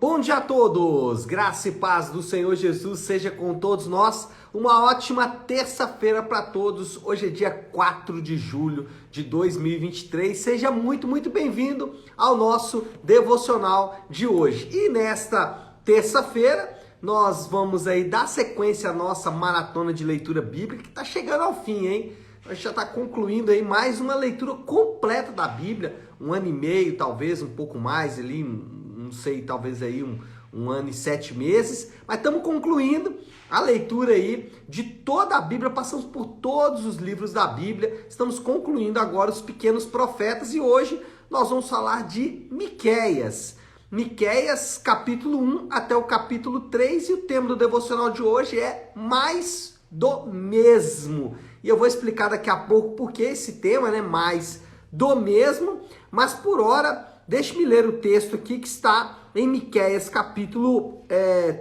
Bom dia a todos, graça e paz do Senhor Jesus seja com todos nós. Uma ótima terça-feira para todos. Hoje é dia 4 de julho de 2023. Seja muito bem-vindo ao nosso devocional de hoje. E nesta terça-feira nós vamos aí dar sequência à nossa maratona de leitura bíblica que está chegando ao fim, hein? A gente já está concluindo aí mais uma leitura completa da Bíblia, 1 ano e meio, talvez um pouco mais ali, não sei, talvez aí um ano e 7 meses, mas estamos concluindo a leitura aí de toda a Bíblia, passamos por todos os livros da Bíblia, estamos concluindo agora os pequenos profetas e hoje nós vamos falar de Miqueias. Miqueias, capítulo 1 até o capítulo 3, e o tema do devocional de hoje é mais do mesmo. E eu vou explicar daqui a pouco por que esse tema, né, mais do mesmo, mas por hora, deixe-me ler o texto aqui que está em Miqueias, capítulo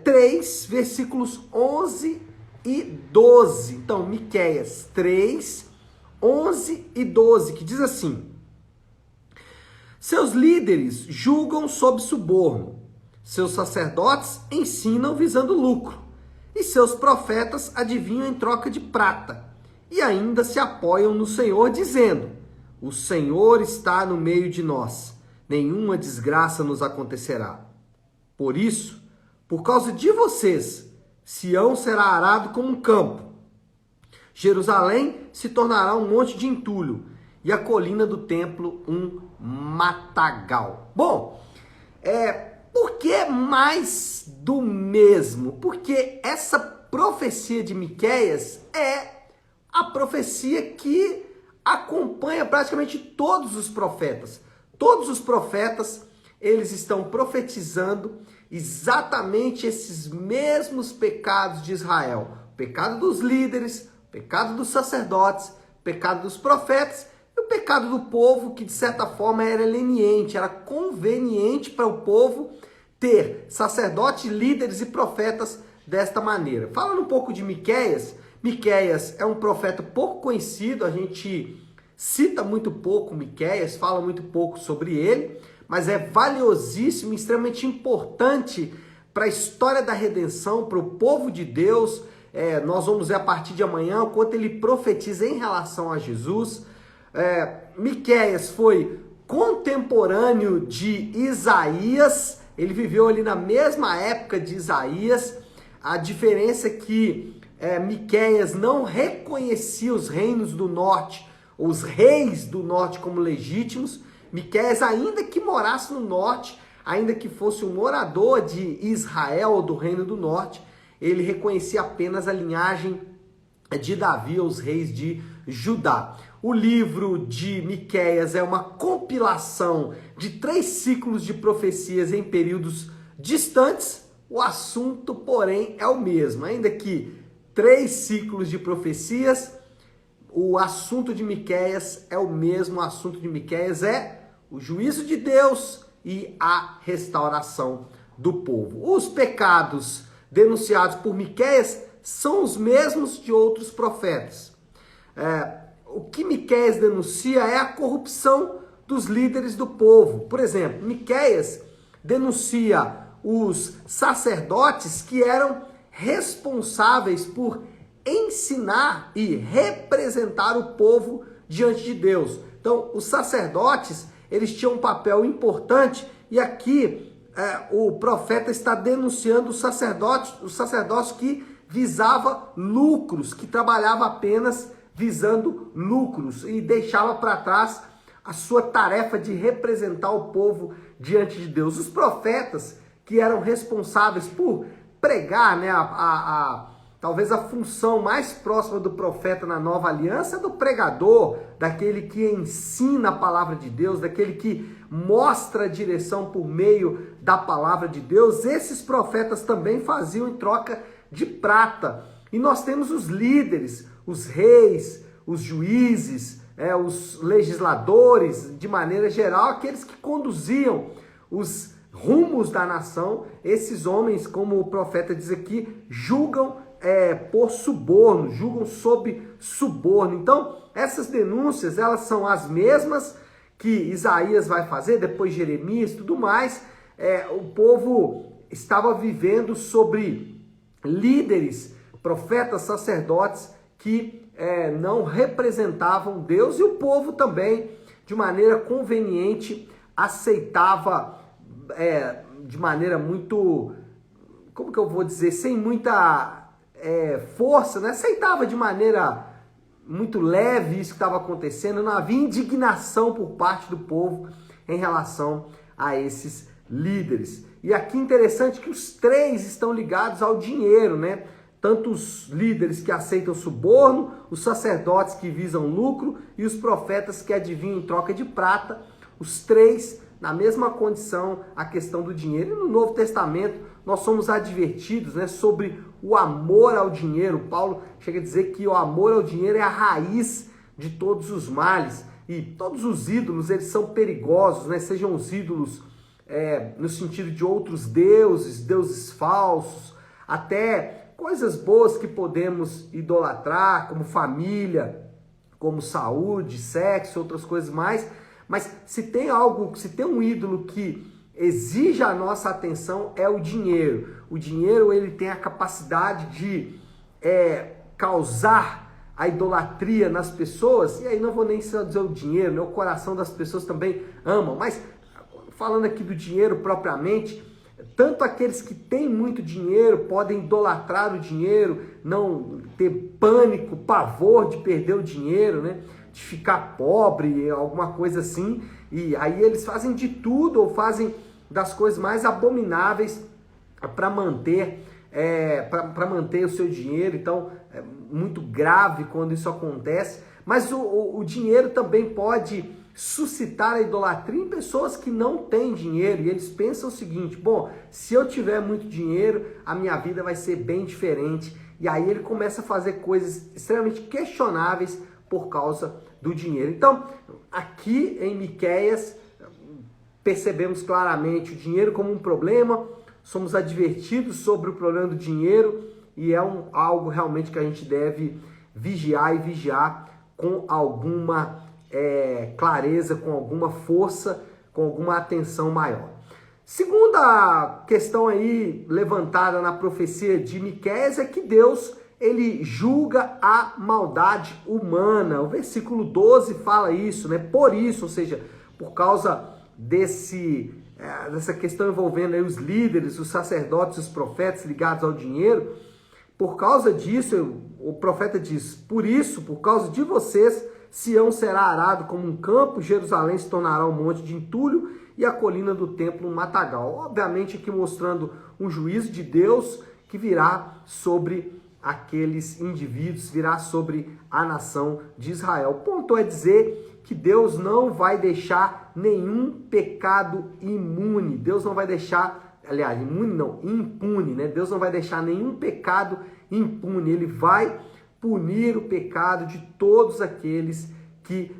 3, versículos 11 e 12. Então, Miqueias 3, 11 e 12, que diz assim: seus líderes julgam sob suborno, seus sacerdotes ensinam visando lucro, e seus profetas adivinham em troca de prata, e ainda se apoiam no Senhor, dizendo: o Senhor está no meio de nós, nenhuma desgraça nos acontecerá. Por isso, por causa de vocês, Sião será arado como um campo, Jerusalém se tornará um monte de entulho, e a colina do templo um matagal. Bom, por que mais do mesmo? Porque essa profecia de Miqueias é a profecia que acompanha praticamente todos os profetas. Todos os profetas, eles estão profetizando exatamente esses mesmos pecados de Israel. O pecado dos líderes, o pecado dos sacerdotes, o pecado dos profetas e o pecado do povo, que de certa forma era leniente, era conveniente para o povo ter sacerdotes, líderes e profetas desta maneira. Falando um pouco de Miqueias, Miqueias é um profeta pouco conhecido, a gente cita muito pouco Miqueias, fala muito pouco sobre ele, mas é valiosíssimo, extremamente importante para a história da redenção, para o povo de Deus. Nós vamos ver a partir de amanhã o quanto ele profetiza em relação a Jesus. Miqueias foi contemporâneo de Isaías, ele viveu ali na mesma época de Isaías. A diferença é que Miqueias não reconhecia os reinos do norte, os reis do norte como legítimos. Miqueias, ainda que morasse no norte, ainda que fosse um morador de Israel ou do reino do norte, ele reconhecia apenas a linhagem de Davi, os reis de Judá. O livro de Miqueias é uma compilação de 3 ciclos de profecias em períodos distantes. O assunto, porém, é o mesmo, ainda que 3 ciclos de profecias, o assunto de Miqueias é o mesmo. O assunto de Miqueias é o juízo de Deus e a restauração do povo. Os pecados denunciados por Miqueias são os mesmos de outros profetas. O que Miqueias denuncia é a corrupção dos líderes do povo. Por exemplo, Miqueias denuncia os sacerdotes que eram responsáveis por ensinar e representar o povo diante de Deus. Então, os sacerdotes, eles tinham um papel importante, e aqui o profeta está denunciando os sacerdotes que visava lucros, que trabalhava apenas visando lucros e deixava para trás a sua tarefa de representar o povo diante de Deus. Os profetas que eram responsáveis por pregar, né, talvez a função mais próxima do profeta na nova aliança é do pregador, daquele que ensina a palavra de Deus, daquele que mostra a direção por meio da palavra de Deus. Esses profetas também faziam em troca de prata. E nós temos os líderes, os reis, os juízes, os legisladores, de maneira geral, aqueles que conduziam os rumos da nação. Esses homens, como o profeta diz aqui, julgam por suborno, julgam sob suborno. Então, essas denúncias, elas são as mesmas que Isaías vai fazer, depois Jeremias e tudo mais. o povo estava vivendo sobre líderes, profetas, sacerdotes que não representavam Deus, e o povo também, de maneira conveniente, aceitava de maneira muito, como que eu vou dizer, sem muita força, né? Aceitava de maneira muito leve isso que estava acontecendo, não havia indignação por parte do povo em relação a esses líderes. E aqui interessante que os três estão ligados ao dinheiro, né? Tanto os líderes que aceitam suborno, os sacerdotes que visam lucro e os profetas que adivinham em troca de prata, os três na mesma condição, a questão do dinheiro. E no Novo Testamento nós somos advertidos, né, sobre o amor ao dinheiro. Paulo chega a dizer que o amor ao dinheiro é a raiz de todos os males, e todos os ídolos eles são perigosos, né? Sejam os ídolos no sentido de outros deuses, deuses falsos, até coisas boas que podemos idolatrar, como família, como saúde, sexo, outras coisas mais. Mas se tem um ídolo que exige a nossa atenção, é o dinheiro. O dinheiro, ele tem a capacidade de causar a idolatria nas pessoas, e aí não vou nem só dizer o dinheiro, né? O coração das pessoas também amam, mas falando aqui do dinheiro propriamente, tanto aqueles que têm muito dinheiro podem idolatrar o dinheiro, não ter pânico, pavor de perder o dinheiro, né? De ficar pobre, alguma coisa assim, e aí eles fazem de tudo, ou fazem das coisas mais abomináveis para manter o seu dinheiro. Então é muito grave quando isso acontece, mas o dinheiro também pode suscitar a idolatria em pessoas que não têm dinheiro, e eles pensam o seguinte: bom, se eu tiver muito dinheiro, a minha vida vai ser bem diferente, e aí ele começa a fazer coisas extremamente questionáveis por causa do dinheiro. Então, aqui em Miqueias, percebemos claramente o dinheiro como um problema, somos advertidos sobre o problema do dinheiro, e é algo realmente que a gente deve vigiar com alguma clareza, com alguma força, com alguma atenção maior. Segunda questão aí levantada na profecia de Miqueias é que Deus, ele julga a maldade humana. O versículo 12 fala isso, né? Por isso, ou seja, por causa dessa questão envolvendo aí os líderes, os sacerdotes, os profetas ligados ao dinheiro, por causa disso, o profeta diz: por isso, por causa de vocês, Sião será arado como um campo, Jerusalém se tornará um monte de entulho e a colina do templo um matagal. Obviamente aqui mostrando um juízo de Deus que virá sobre aqueles indivíduos, virá sobre a nação de Israel. O ponto é dizer que Deus não vai deixar nenhum pecado imune. Deus não vai deixar, aliás, imune não, impune, né? Deus não vai deixar nenhum pecado impune. Ele vai punir o pecado de todos aqueles que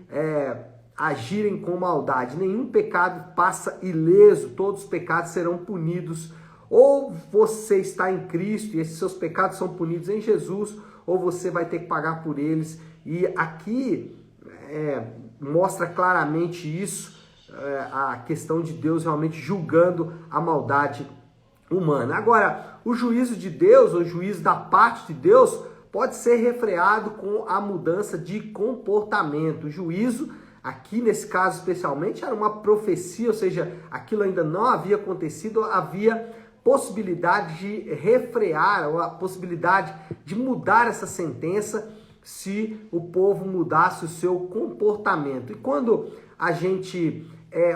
agirem com maldade. Nenhum pecado passa ileso, todos os pecados serão punidos. Ou você está em Cristo e esses seus pecados são punidos em Jesus, ou você vai ter que pagar por eles. E aqui mostra claramente isso, a questão de Deus realmente julgando a maldade humana. Agora, o juízo de Deus, ou o juízo da parte de Deus, pode ser refreado com a mudança de comportamento. O juízo, aqui nesse caso especialmente, era uma profecia, ou seja, aquilo ainda não havia acontecido, havia possibilidade de refrear, ou a possibilidade de mudar essa sentença se o povo mudasse o seu comportamento. E quando a gente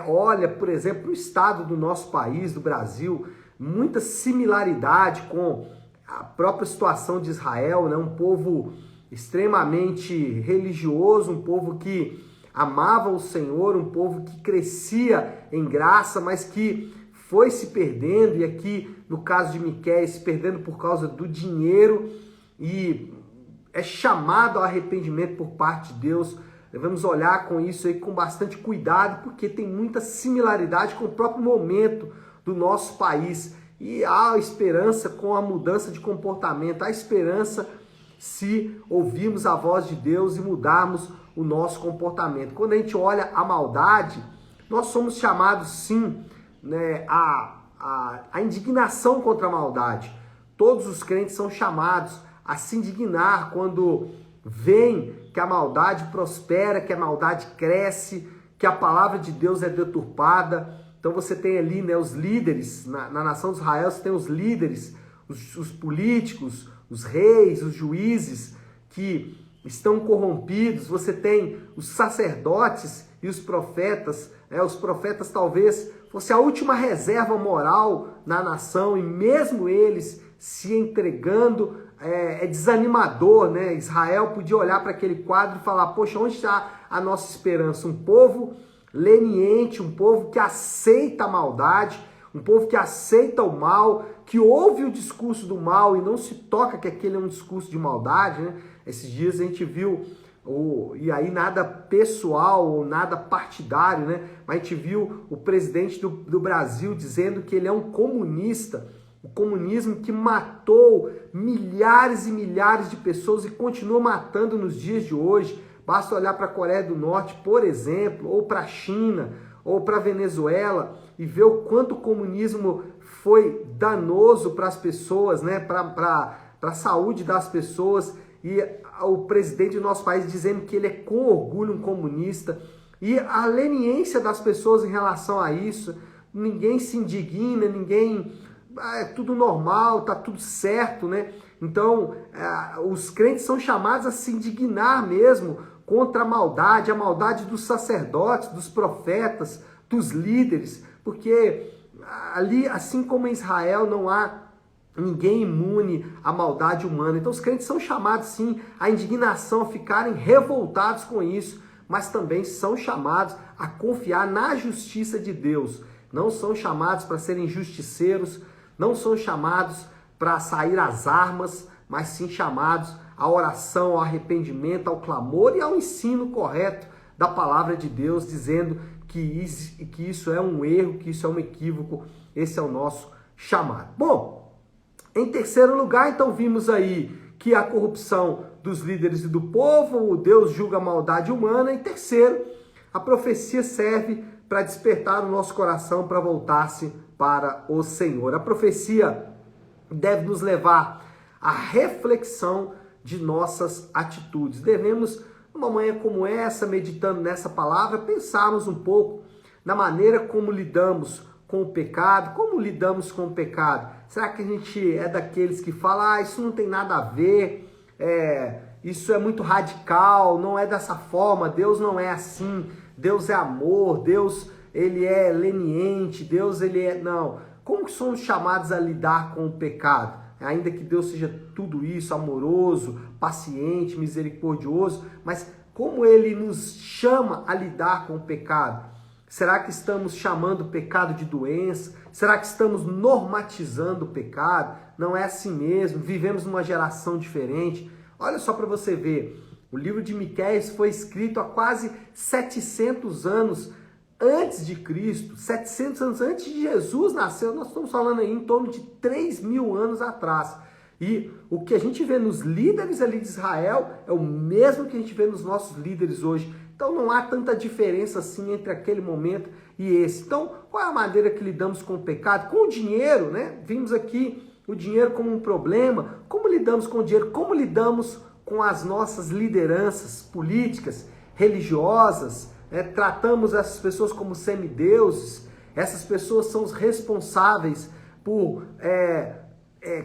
olha, por exemplo, o estado do nosso país, do Brasil, muita similaridade com a própria situação de Israel, né? Um povo extremamente religioso, um povo que amava o Senhor, um povo que crescia em graça, mas que foi se perdendo, e aqui no caso de Miqueias, se perdendo por causa do dinheiro, e é chamado ao arrependimento por parte de Deus. Devemos olhar com isso aí com bastante cuidado, porque tem muita similaridade com o próprio momento do nosso país. E há esperança com a mudança de comportamento, há esperança se ouvirmos a voz de Deus e mudarmos o nosso comportamento. Quando a gente olha a maldade, nós somos chamados sim né, a indignação contra a maldade. Todos os crentes são chamados a se indignar quando veem que a maldade prospera, que a maldade cresce, que a palavra de Deus é deturpada. Então você tem ali, né, os líderes, na nação de Israel você tem os líderes, os políticos, os reis, os juízes que estão corrompidos, você tem os sacerdotes e os profetas. Os profetas talvez fosse a última reserva moral na nação, e mesmo eles se entregando, é desanimador, né? Israel podia olhar para aquele quadro e falar, poxa, onde está a nossa esperança? Um povo leniente, um povo que aceita a maldade, um povo que aceita o mal, que ouve o discurso do mal e não se toca que aquele é um discurso de maldade, né? Esses dias a gente viu, e aí nada pessoal ou nada partidário, né? Mas a gente viu o presidente do Brasil dizendo que ele é um comunista, o comunismo que matou milhares e milhares de pessoas e continua matando nos dias de hoje. Basta olhar para a Coreia do Norte, por exemplo, ou para a China, ou para a Venezuela, e ver o quanto o comunismo foi danoso para as pessoas, né? Para a saúde das pessoas. E o presidente do nosso país dizendo que ele é com orgulho um comunista. E a leniência das pessoas em relação a isso, ninguém se indigna, ninguém... é tudo normal, tá tudo certo, né? Então, os crentes são chamados a se indignar mesmo contra a maldade dos sacerdotes, dos profetas, dos líderes, porque ali, assim como em Israel, não há ninguém imune à maldade humana. Então os crentes são chamados sim à indignação, a ficarem revoltados com isso, mas também são chamados a confiar na justiça de Deus. Não são chamados para serem justiceiros, não são chamados para sair às armas, mas sim chamados à oração, ao arrependimento, ao clamor e ao ensino correto da palavra de Deus, dizendo que isso é um erro, que isso é um equívoco. Esse é o nosso chamado. Bom, em terceiro lugar, então, vimos aí que a corrupção dos líderes e do povo, o Deus julga a maldade humana. Em terceiro, a profecia serve para despertar o nosso coração para voltar-se para o Senhor. A profecia deve nos levar à reflexão de nossas atitudes. Devemos, numa manhã como essa, meditando nessa palavra, pensarmos um pouco na maneira como lidamos com o pecado. Como lidamos com o pecado? Será que a gente é daqueles que falam, isso não tem nada a ver, isso é muito radical, não é dessa forma, Deus não é assim, Deus é amor, Deus ele é leniente, Deus ele é... Não. Como que somos chamados a lidar com o pecado? Ainda que Deus seja tudo isso, amoroso, paciente, misericordioso, mas como ele nos chama a lidar com o pecado? Será que estamos chamando o pecado de doença? Será que estamos normatizando o pecado? Não é assim mesmo, vivemos numa geração diferente. Olha só para você ver, o livro de Miqueias foi escrito há quase 700 anos antes de Cristo, 700 anos antes de Jesus nascer. Nós estamos falando aí em torno de 3.000 anos atrás. E o que a gente vê nos líderes ali de Israel é o mesmo que a gente vê nos nossos líderes hoje. Então não há tanta diferença assim entre aquele momento e esse. Então, qual é a maneira que lidamos com o pecado? Com o dinheiro, né? Vimos aqui o dinheiro como um problema. Como lidamos com o dinheiro? Como lidamos com as nossas lideranças políticas, religiosas? Tratamos essas pessoas como semideuses. Essas pessoas são os responsáveis por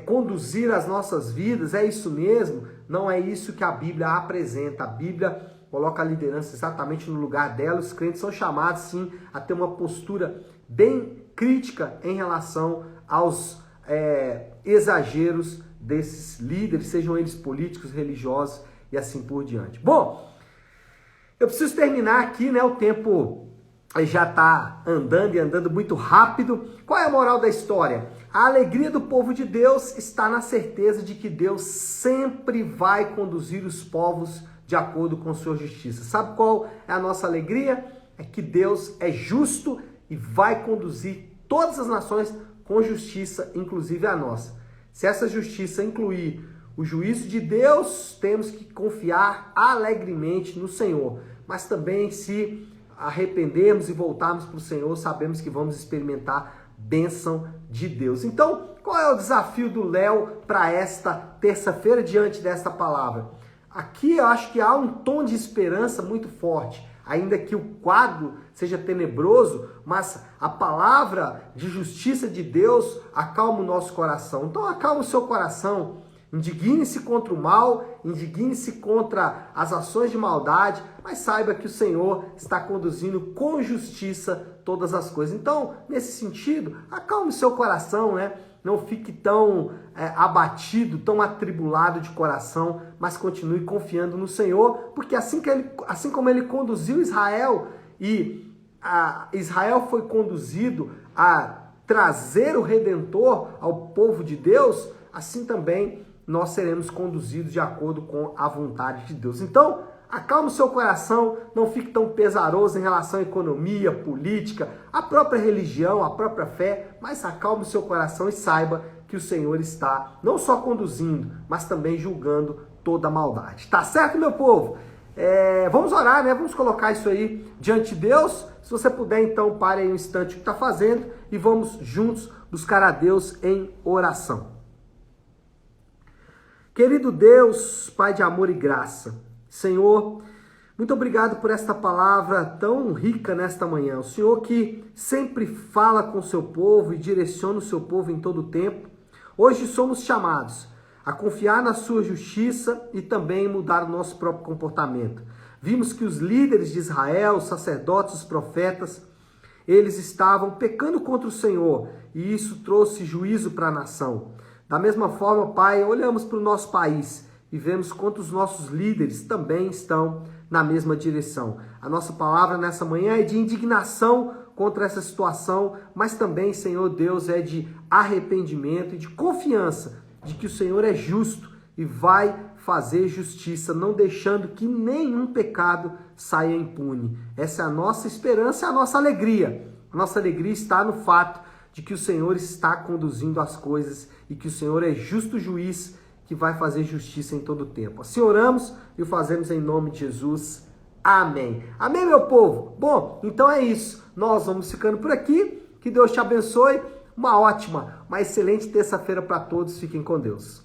conduzir as nossas vidas. É isso mesmo? Não é isso que a Bíblia apresenta. A Bíblia coloca a liderança exatamente no lugar dela. Os crentes são chamados, sim, a ter uma postura bem crítica em relação aos exageros desses líderes, sejam eles políticos, religiosos e assim por diante. Bom, eu preciso terminar aqui, né? O tempo já está andando e andando muito rápido. Qual é a moral da história? A alegria do povo de Deus está na certeza de que Deus sempre vai conduzir os povos de acordo com sua justiça. Sabe qual é a nossa alegria? É que Deus é justo e vai conduzir todas as nações com justiça, inclusive a nossa. Se essa justiça incluir o juízo de Deus, temos que confiar alegremente no Senhor. Mas também se arrependermos e voltarmos para o Senhor, sabemos que vamos experimentar bênção de Deus. Então, qual é o desafio do Léo para esta terça-feira diante desta palavra? Aqui eu acho que há um tom de esperança muito forte, ainda que o quadro seja tenebroso, mas a palavra de justiça de Deus acalma o nosso coração. Então acalma o seu coração, indigne-se contra o mal, indigne-se contra as ações de maldade, mas saiba que o Senhor está conduzindo com justiça todas as coisas. Então, nesse sentido, acalme o seu coração, né? Não fique tão abatido, tão atribulado de coração, mas continue confiando no Senhor, porque assim como ele conduziu Israel, e Israel foi conduzido a trazer o Redentor ao povo de Deus, assim também nós seremos conduzidos de acordo com a vontade de Deus. Então, acalme o seu coração, não fique tão pesaroso em relação à economia, política, a própria religião, a própria fé, mas acalme o seu coração e saiba que o Senhor está não só conduzindo, mas também julgando toda a maldade. Tá certo, meu povo? Vamos orar, né? Vamos colocar isso aí diante de Deus. Se você puder, então, pare aí um instante o que está fazendo e vamos juntos buscar a Deus em oração. Querido Deus, Pai de amor e graça, Senhor, muito obrigado por esta palavra tão rica nesta manhã. O Senhor que sempre fala com o seu povo e direciona o seu povo em todo o tempo. Hoje somos chamados a confiar na sua justiça e também mudar o nosso próprio comportamento. Vimos que os líderes de Israel, os sacerdotes, os profetas, eles estavam pecando contra o Senhor e isso trouxe juízo para a nação. Da mesma forma, Pai, olhamos para o nosso país e vemos quantos nossos líderes também estão na mesma direção. A nossa palavra nessa manhã é de indignação contra essa situação, mas também, Senhor Deus, é de arrependimento e de confiança de que o Senhor é justo e vai fazer justiça, não deixando que nenhum pecado saia impune. Essa é a nossa esperança e a nossa alegria. A nossa alegria está no fato de que o Senhor está conduzindo as coisas e que o Senhor é justo juiz que vai fazer justiça em todo o tempo. Assim oramos e o fazemos em nome de Jesus. Amém. Amém, meu povo? Bom, então é isso. Nós vamos ficando por aqui. Que Deus te abençoe. Uma ótima, uma excelente terça-feira para todos. Fiquem com Deus.